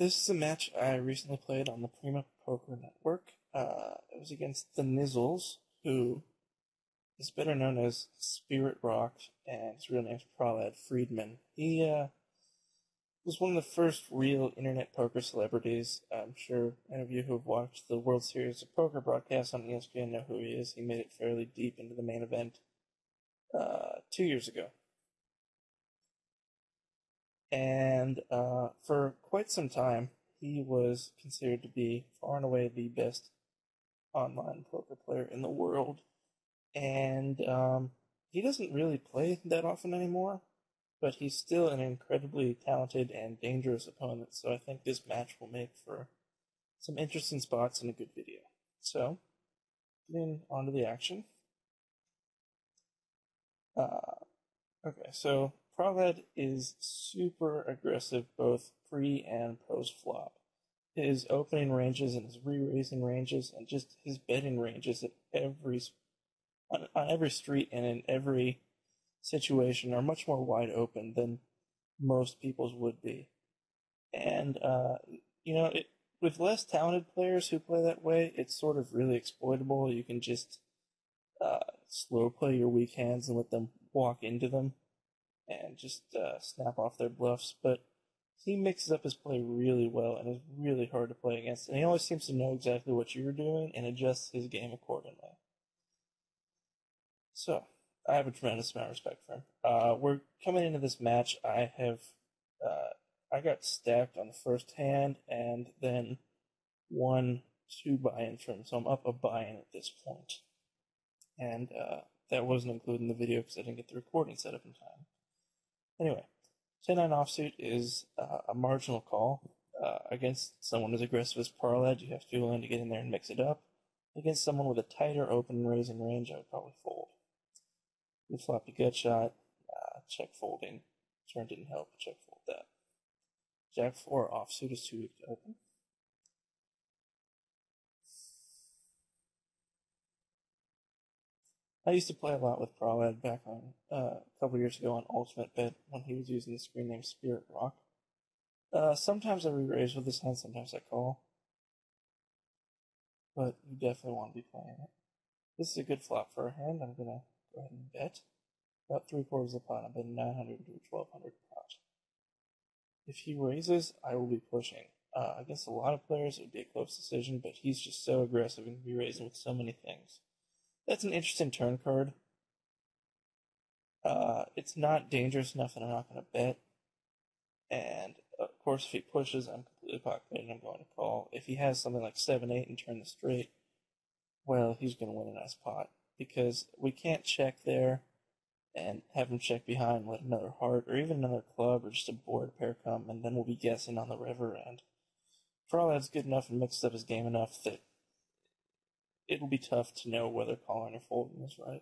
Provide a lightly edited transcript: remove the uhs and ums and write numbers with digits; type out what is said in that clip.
This is a match I recently played on the Prima Poker Network. It was against the Nizzles, who is better known as Spirit Rock, and his real name's Prahlad Friedman. He was one of the first real internet poker celebrities. I'm sure any of you who have watched the World Series of Poker broadcast on ESPN know who he is. He made it fairly deep into the main event 2 years ago. And for quite some time, he was considered to be far and away the best online poker player in the world. And he doesn't really play that often anymore, but he's still an incredibly talented and dangerous opponent, so I think this match will make for some interesting spots and a good video. So, getting on to the action. Okay, so Prahlad is super aggressive both pre and post flop. His opening ranges and his re-raising ranges and just his betting ranges on every street and in every situation are much more wide open than most people's would be. And, with less talented players who play that way, it's sort of really exploitable. You can just slow play your weak hands and let them walk into them and just snap off their bluffs. But he mixes up his play really well and is really hard to play against. And he always seems to know exactly what you're doing and adjusts his game accordingly. So, I have a tremendous amount of respect for him. We're coming into this match. I got stacked on the first hand and then won 2 buy-ins from him, so I'm up a buy-in at this point. And that wasn't included in the video because I didn't get the recording set up in time. Anyway, 10-9 offsuit is a marginal call. Against someone as aggressive as Prahlad, you have to be willing to get in there and mix it up. Against someone with a tighter open raising range, I would probably fold. Good floppy gut shot, check folding. Turn didn't help, check fold that. Jack 4 offsuit is too weak to open. I used to play a lot with Prahlad back on a couple years ago on Ultimate Bet when he was using the screen name Spirit Rock. Sometimes I re-raise with this hand, sometimes I call. But you definitely want to be playing it. This is a good flop for a hand. I'm going to go ahead and bet. About 3/4 of the pot. I'm betting 900 to 1200 pot. If he raises, I will be pushing. Against a lot of players, it would be a close decision, but he's just so aggressive and can be raising with so many things. That's an interesting turn card. It's not dangerous enough that I'm not going to bet. And, of course, if he pushes, I'm completely pocket-betting. I'm going to call. If he has something like 7-8 and turn the straight, well, he's going to win a nice pot. Because we can't check there and have him check behind and let another heart or even another club or just a board pair come, and then we'll be guessing on the river. And Prahlad's good enough and mixes up his game enough that it'll be tough to know whether calling or folding is right.